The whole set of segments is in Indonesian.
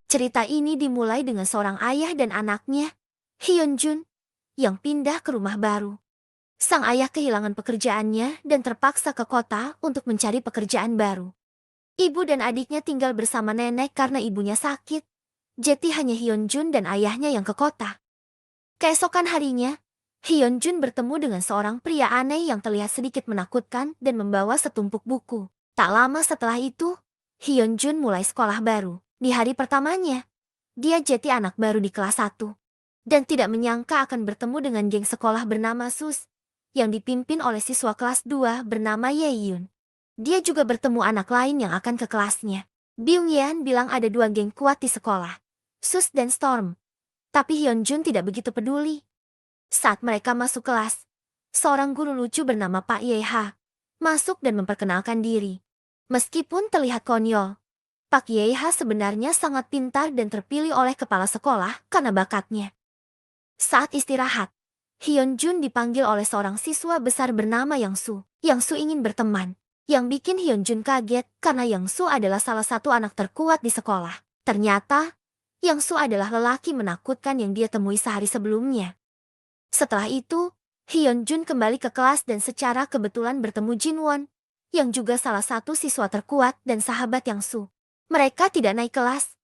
Cerita ini dimulai dengan seorang ayah dan anaknya, Hyun Jun, yang pindah ke rumah baru. Sang ayah kehilangan pekerjaannya dan terpaksa ke kota untuk mencari pekerjaan baru. Ibu dan adiknya tinggal bersama nenek karena ibunya sakit. Jadi hanya Hyun Jun dan ayahnya yang ke kota. Keesokan harinya, Hyun Jun bertemu dengan seorang pria aneh yang terlihat sedikit menakutkan dan membawa setumpuk buku. Tak lama setelah itu, Hyun Jun mulai sekolah baru. Di hari pertamanya, dia jadi anak baru di kelas 1. Dan tidak menyangka akan bertemu dengan geng sekolah bernama Sus, yang dipimpin oleh siswa kelas 2 bernama Ye-yun. Dia juga bertemu anak lain yang akan ke kelasnya. Byung-yeon bilang ada 2 geng kuat di sekolah, Sus dan Storm. Tapi Hyun Jun tidak begitu peduli. Saat mereka masuk kelas, seorang guru lucu bernama Pak Ye-ha masuk dan memperkenalkan diri. Meskipun terlihat konyol, Pak Ye-ha sebenarnya sangat pintar dan terpilih oleh kepala sekolah karena bakatnya. Saat istirahat, Hyun Jun dipanggil oleh seorang siswa besar bernama Yang Su. Yang Su ingin berteman. Yang bikin Hyun Jun kaget karena Yang Su adalah salah satu anak terkuat di sekolah. Ternyata, Yang Su adalah lelaki menakutkan yang dia temui sehari sebelumnya. Setelah itu, Hyun Jun kembali ke kelas dan secara kebetulan bertemu Jin Won, yang juga salah satu siswa terkuat dan sahabat Yang Su. Mereka tidak naik kelas.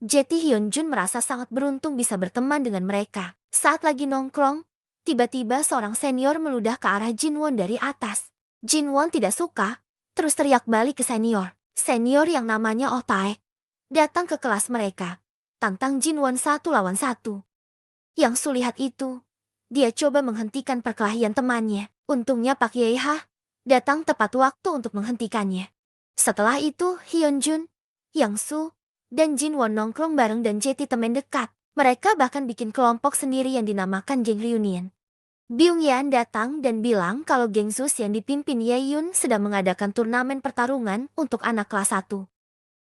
Jadi Hyun Jun merasa sangat beruntung bisa berteman dengan mereka. Saat lagi nongkrong, tiba-tiba seorang senior meludah ke arah Jin Won dari atas. Jin Won tidak suka, terus teriak balik ke senior. Senior yang namanya Oh Taek datang ke kelas mereka, tantang Jin Won 1 lawan 1. Yang Su lihat itu, dia coba menghentikan perkelahian temannya. Untungnya Pak Ye-ha datang tepat waktu untuk menghentikannya. Setelah itu Hyun Jun, Yang Su, dan Jin Won nongkrong bareng dan jadi teman dekat. Mereka bahkan bikin kelompok sendiri yang dinamakan Geng Reunion. Byung-yeon datang dan bilang kalau geng Sus yang dipimpin Ye-yun sedang mengadakan turnamen pertarungan untuk anak kelas 1.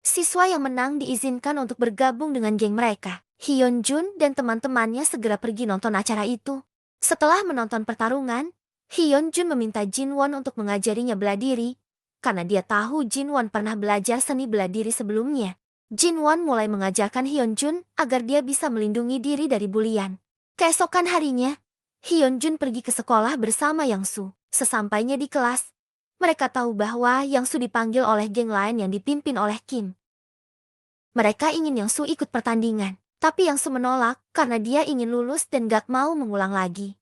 Siswa yang menang diizinkan untuk bergabung dengan geng mereka. Hyun Jun dan teman-temannya segera pergi nonton acara itu. Setelah menonton pertarungan, Hyun Jun meminta Jin Won untuk mengajarinya bela diri, karena dia tahu Jin Won pernah belajar seni bela diri sebelumnya. Jin Won mulai mengajarkan Hyun Jun agar dia bisa melindungi diri dari bulian. Keesokan harinya, Hyun Jun pergi ke sekolah bersama Yang Su. Sesampainya di kelas, mereka tahu bahwa Yang Su dipanggil oleh geng lain yang dipimpin oleh Kim. Mereka ingin Yang Su ikut pertandingan, tapi Yang Su menolak karena dia ingin lulus dan gak mau mengulang lagi.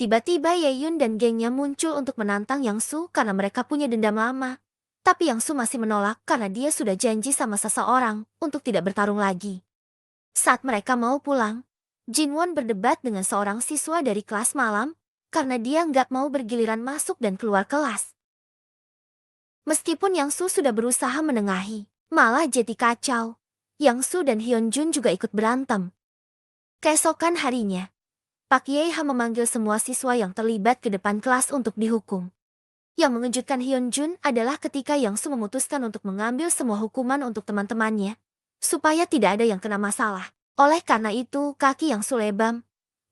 Tiba-tiba Ye-yun dan gengnya muncul untuk menantang Yang Su karena mereka punya dendam lama. Tapi Yang Su masih menolak karena dia sudah janji sama seseorang untuk tidak bertarung lagi. Saat mereka mau pulang, Jin Won berdebat dengan seorang siswa dari kelas malam karena dia nggak mau bergiliran masuk dan keluar kelas. Meskipun Yang Su sudah berusaha menengahi, malah jadi kacau. Yang Su dan Hyun Jun juga ikut berantem. Keesokan harinya, Pak Ye-ha memanggil semua siswa yang terlibat ke depan kelas untuk dihukum. Yang mengejutkan Hyun Jun adalah ketika Yang Su memutuskan untuk mengambil semua hukuman untuk teman-temannya, supaya tidak ada yang kena masalah. Oleh karena itu, kaki Yang Su lebam,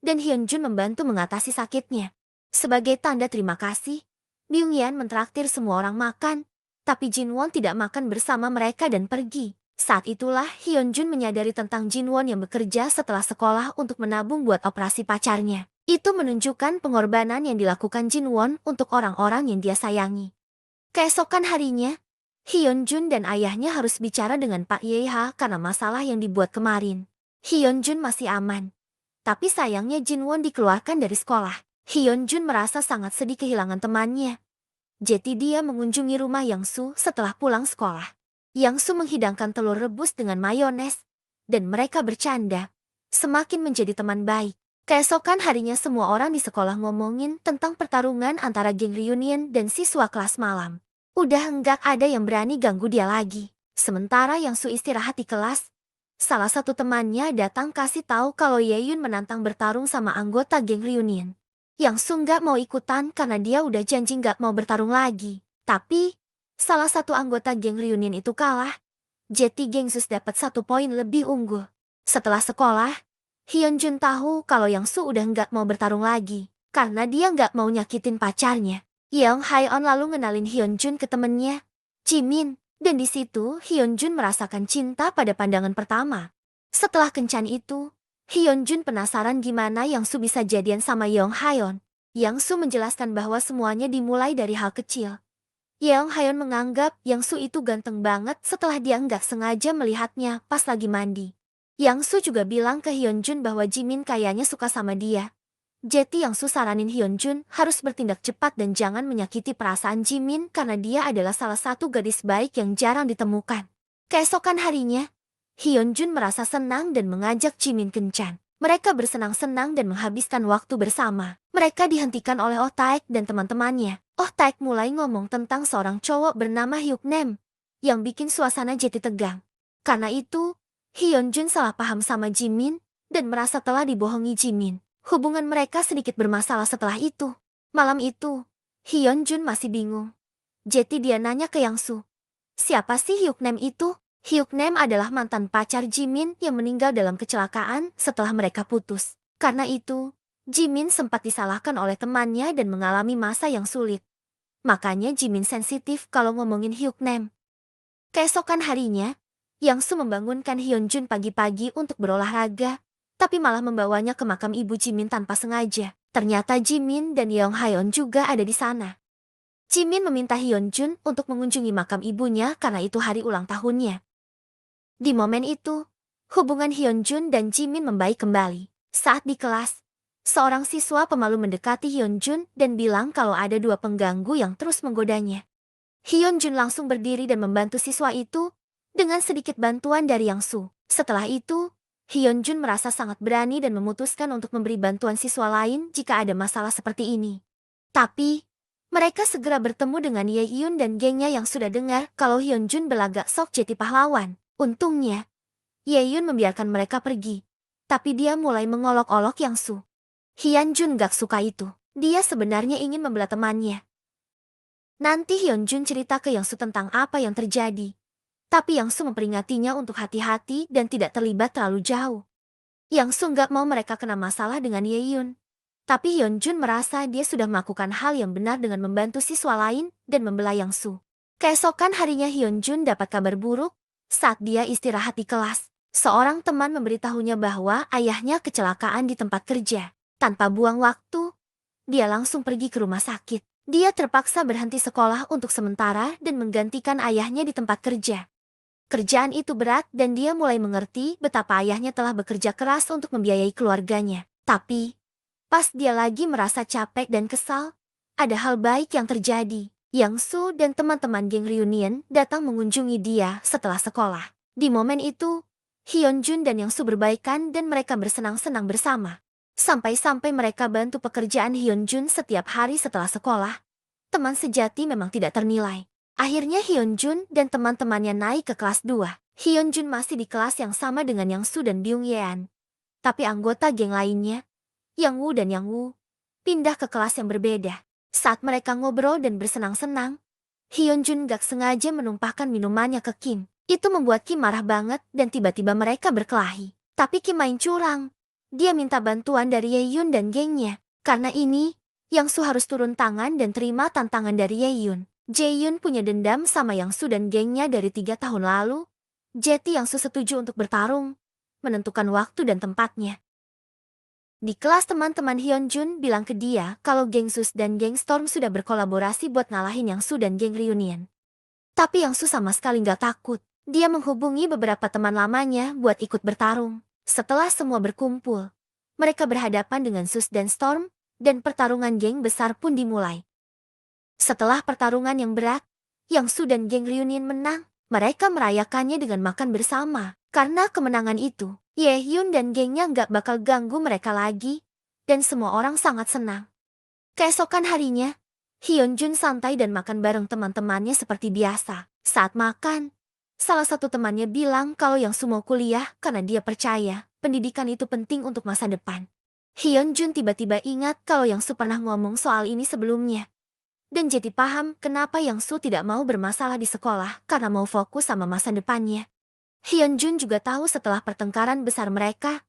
dan Hyun Jun membantu mengatasi sakitnya. Sebagai tanda terima kasih, Byung-yeon mentraktir semua orang makan, tapi Jin Won tidak makan bersama mereka dan pergi. Saat itulah Hyun Jun menyadari tentang Jin Won yang bekerja setelah sekolah untuk menabung buat operasi pacarnya. Itu menunjukkan pengorbanan yang dilakukan Jin Won untuk orang-orang yang dia sayangi. Keesokan harinya, Hyun Jun dan ayahnya harus bicara dengan Pak Ye-ha karena masalah yang dibuat kemarin. Hyun Jun masih aman, tapi sayangnya Jin Won dikeluarkan dari sekolah. Hyun Jun merasa sangat sedih kehilangan temannya. Jadi dia mengunjungi rumah Yang Su setelah pulang sekolah. Yang Su menghidangkan telur rebus dengan mayones, dan mereka bercanda, semakin menjadi teman baik. Keesokan harinya semua orang di sekolah ngomongin tentang pertarungan antara geng Reunion dan siswa kelas malam. Udah enggak ada yang berani ganggu dia lagi. Sementara Yang Su istirahat di kelas, salah satu temannya datang kasih tahu kalau Ye-yun menantang bertarung sama anggota geng Reunion. Yang Su nggak mau ikutan karena dia udah janji nggak mau bertarung lagi. Tapi, salah satu anggota geng Reunion itu kalah. Jadi geng Sus dapat 1 poin lebih unggul. Setelah sekolah, Hyun Jun tahu kalau Yang Su udah nggak mau bertarung lagi, karena dia nggak mau nyakitin pacarnya. Yeong Hae-on lalu ngenalin Hyun Jun ke temennya, Jimin. Dan di situ, Hyunjun merasakan cinta pada pandangan pertama. Setelah kencan itu, Hyunjun penasaran gimana Yang Su bisa jadian sama Yong Hayon. Yang Su menjelaskan bahwa semuanya dimulai dari hal kecil. Yong Hayon menganggap Yang Su itu ganteng banget setelah dia nggak sengaja melihatnya pas lagi mandi. Yang Su juga bilang ke Hyunjun bahwa Jimin kayaknya suka sama dia. Jadi Yang Su saranin Hyunjun harus bertindak cepat dan jangan menyakiti perasaan Jimin karena dia adalah salah satu gadis baik yang jarang ditemukan. Keesokan harinya, Hyunjun merasa senang dan mengajak Jimin kencan. Mereka bersenang-senang dan menghabiskan waktu bersama. Mereka dihentikan oleh Oh Taek dan teman-temannya. Oh Taek mulai ngomong tentang seorang cowok bernama Hyuk Nem, yang bikin suasana jadi tegang. Karena itu, Hyunjun salah paham sama Jimin, dan merasa telah dibohongi Jimin. Hubungan mereka sedikit bermasalah setelah itu. Malam itu, Hyunjun masih bingung. Jadi dia nanya ke Yang Su, siapa sih Hyuk Nem itu? Hyuk Nem adalah mantan pacar Jimin yang meninggal dalam kecelakaan setelah mereka putus. Karena itu, Jimin sempat disalahkan oleh temannya dan mengalami masa yang sulit. Makanya Jimin sensitif kalau ngomongin Hyuk Nem. Keesokan harinya, Yang Su membangunkan Hyunjun pagi-pagi untuk berolahraga, tapi malah membawanya ke makam ibu Jimin tanpa sengaja. Ternyata Jimin dan Yong Hayon juga ada di sana. Jimin meminta Hyunjun untuk mengunjungi makam ibunya karena itu hari ulang tahunnya. Di momen itu, hubungan Hyunjun dan Jimin membaik kembali. Saat di kelas, seorang siswa pemalu mendekati Hyunjun dan bilang kalau ada dua pengganggu yang terus menggodanya. Hyunjun langsung berdiri dan membantu siswa itu dengan sedikit bantuan dari Yang Su. Setelah itu, Hyunjun merasa sangat berani dan memutuskan untuk memberi bantuan siswa lain jika ada masalah seperti ini. Tapi, mereka segera bertemu dengan Ye Yun dan gengnya yang sudah dengar kalau Hyunjun berlagak sok jadi pahlawan. Untungnya, Ye Yun membiarkan mereka pergi. Tapi dia mulai mengolok-olok Yang Su. Hyunjun gak suka itu. Dia sebenarnya ingin membela temannya. Nanti Hyunjun cerita ke Yang Su tentang apa yang terjadi. Tapi Yang Su memperingatinya untuk hati-hati dan tidak terlibat terlalu jauh. Yang Su gak mau mereka kena masalah dengan Ye Yun. Tapi Hyunjun merasa dia sudah melakukan hal yang benar dengan membantu siswa lain dan membela Yang Su. Keesokan harinya Hyunjun dapat kabar buruk. Saat dia istirahat di kelas, seorang teman memberitahunya bahwa ayahnya kecelakaan di tempat kerja. Tanpa buang waktu, dia langsung pergi ke rumah sakit. Dia terpaksa berhenti sekolah untuk sementara dan menggantikan ayahnya di tempat kerja. Kerjaan itu berat dan dia mulai mengerti betapa ayahnya telah bekerja keras untuk membiayai keluarganya. Tapi, pas dia lagi merasa capek dan kesal, ada hal baik yang terjadi. Yang Su dan teman-teman geng reunion datang mengunjungi dia setelah sekolah. Di momen itu, Hyunjun dan Yang Su berbaikan dan mereka bersenang-senang bersama. Sampai-sampai mereka bantu pekerjaan Hyunjun setiap hari setelah sekolah. Teman sejati memang tidak ternilai. Akhirnya Hyunjun dan teman-temannya naik ke kelas 2. Hyunjun masih di kelas yang sama dengan Yang Su dan Byung Yean. Tapi anggota geng lainnya, Yang Woo dan Yang Woo, pindah ke kelas yang berbeda. Saat mereka ngobrol dan bersenang-senang, Hyunjun gak sengaja menumpahkan minumannya ke Kim. Itu membuat Kim marah banget dan tiba-tiba mereka berkelahi. Tapi Kim main curang. Dia minta bantuan dari Ye Yun dan gengnya. Karena ini, Yang Su harus turun tangan dan terima tantangan dari Ye Yun. Jae Yun punya dendam sama Yang Su dan gengnya dari 3 tahun lalu. Jadi Yang Su setuju untuk bertarung, menentukan waktu dan tempatnya. Di kelas teman-teman Hyunjun bilang ke dia kalau geng Sus dan geng Storm sudah berkolaborasi buat ngalahin Yang Su dan geng Reunion. Tapi Yang Su sama sekali gak takut. Dia menghubungi beberapa teman lamanya buat ikut bertarung. Setelah semua berkumpul, mereka berhadapan dengan Sus dan Storm, dan pertarungan geng besar pun dimulai. Setelah pertarungan yang berat, Yang Su dan geng Reunion menang. Mereka merayakannya dengan makan bersama. Karena kemenangan itu, Ye Hyun dan gengnya gak bakal ganggu mereka lagi, dan semua orang sangat senang. Keesokan harinya, Hyunjun santai dan makan bareng teman-temannya seperti biasa. Saat makan, salah satu temannya bilang kalau Yang Su mau kuliah karena dia percaya pendidikan itu penting untuk masa depan. Hyunjun tiba-tiba ingat kalau Yang Su pernah ngomong soal ini sebelumnya. Dan jadi paham kenapa Yang Su tidak mau bermasalah di sekolah karena mau fokus sama masa depannya. Hyunjun juga tahu setelah pertengkaran besar mereka,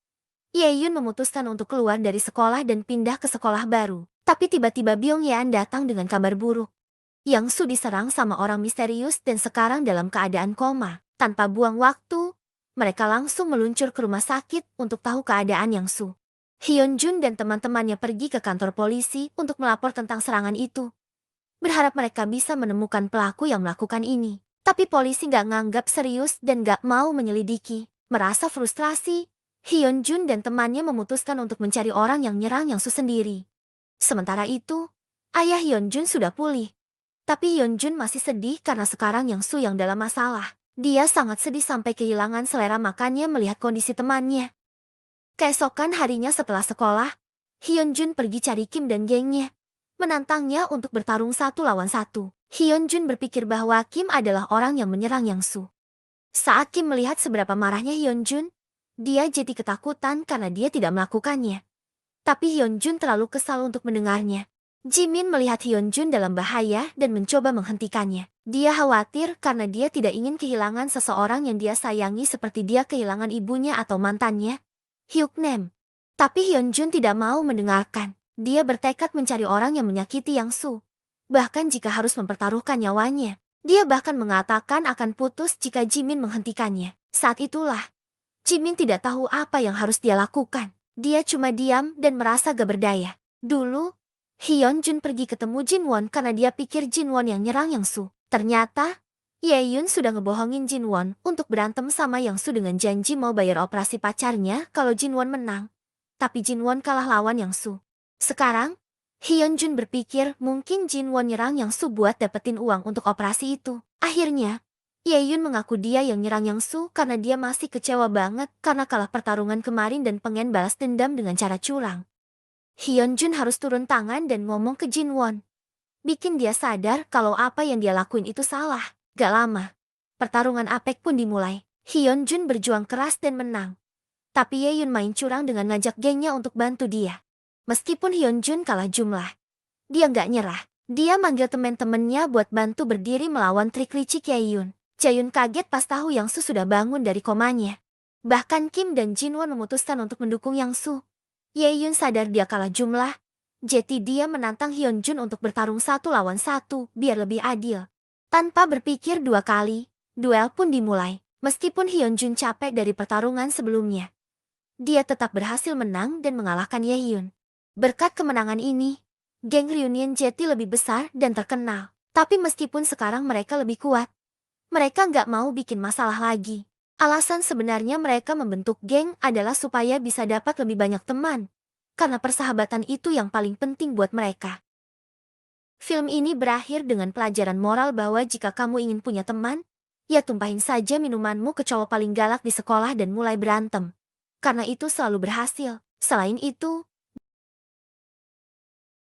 Ye Yun memutuskan untuk keluar dari sekolah dan pindah ke sekolah baru. Tapi tiba-tiba Byung Yean datang dengan kabar buruk. Yang Su diserang sama orang misterius dan sekarang dalam keadaan koma. Tanpa buang waktu, mereka langsung meluncur ke rumah sakit untuk tahu keadaan Yang Su. Hyun Jun dan teman-temannya pergi ke kantor polisi untuk melapor tentang serangan itu. Berharap mereka bisa menemukan pelaku yang melakukan ini. Tapi polisi nggak nganggap serius dan nggak mau menyelidiki. Merasa frustrasi, Hyun Jun dan temannya memutuskan untuk mencari orang yang nyerang Yang Su sendiri. Sementara itu, ayah Hyun Jun sudah pulih. Tapi Hyun Jun masih sedih karena sekarang Yang Su yang dalam masalah. Dia sangat sedih sampai kehilangan selera makannya melihat kondisi temannya. Keesokan harinya setelah sekolah, Hyun Jun pergi cari Kim dan gengnya. Menantangnya untuk bertarung 1 lawan 1. Hyun Jun berpikir bahwa Kim adalah orang yang menyerang Yang Su. Saat Kim melihat seberapa marahnya Hyun Jun, dia jadi ketakutan karena dia tidak melakukannya. Tapi Hyun Jun terlalu kesal untuk mendengarnya. Jimin melihat Hyun Jun dalam bahaya dan mencoba menghentikannya. Dia khawatir karena dia tidak ingin kehilangan seseorang yang dia sayangi seperti dia kehilangan ibunya atau mantannya, Hyuk Nem. Tapi Hyun Jun tidak mau mendengarkan. Dia bertekad mencari orang yang menyakiti Yang Su. Bahkan jika harus mempertaruhkan nyawanya. Dia bahkan mengatakan akan putus jika Jimin menghentikannya. Saat itulah, Jimin tidak tahu apa yang harus dia lakukan. Dia cuma diam dan merasa gak berdaya. Dulu, Hyun Jun pergi ketemu Jin Won karena dia pikir Jin Won yang nyerang Yang Su. Ternyata, Ye Yun sudah ngebohongin Jin Won untuk berantem sama Yang Su dengan janji mau bayar operasi pacarnya kalau Jin Won menang. Tapi Jin Won kalah lawan Yang Su. Sekarang, Hyun Jun berpikir mungkin Jin Won nyerang Yang Su buat dapetin uang untuk operasi itu. Akhirnya, Ye Yun mengaku dia yang nyerang Yang Su karena dia masih kecewa banget karena kalah pertarungan kemarin dan pengen balas dendam dengan cara curang. Hyun Jun harus turun tangan dan ngomong ke Jin Won. Bikin dia sadar kalau apa yang dia lakuin itu salah. Gak lama, pertarungan apek pun dimulai. Hyun Jun berjuang keras dan menang. Tapi Ye Yun main curang dengan ngajak gengnya untuk bantu dia. Meskipun Hyun Jun kalah jumlah, dia gak nyerah. Dia manggil teman-temannya buat bantu berdiri melawan trik licik Ye Yun. Jae-yun kaget pas tahu Yang Su sudah bangun dari komanya. Bahkan Kim dan Jin Won memutuskan untuk mendukung Yang Su. Ye Yun sadar dia kalah jumlah, jadi dia menantang Hyun Jun untuk bertarung 1 lawan 1 biar lebih adil. Tanpa berpikir 2 kali, duel pun dimulai. Meskipun Hyun Jun capek dari pertarungan sebelumnya, dia tetap berhasil menang dan mengalahkan Ye Yun. Berkat kemenangan ini, geng reunion jadi lebih besar dan terkenal. Tapi meskipun sekarang mereka lebih kuat, mereka nggak mau bikin masalah lagi. Alasan sebenarnya mereka membentuk geng adalah supaya bisa dapat lebih banyak teman. Karena persahabatan itu yang paling penting buat mereka. Film ini berakhir dengan pelajaran moral bahwa jika kamu ingin punya teman, ya tumpahin saja minumanmu ke cowok paling galak di sekolah dan mulai berantem. Karena itu selalu berhasil. Selain itu,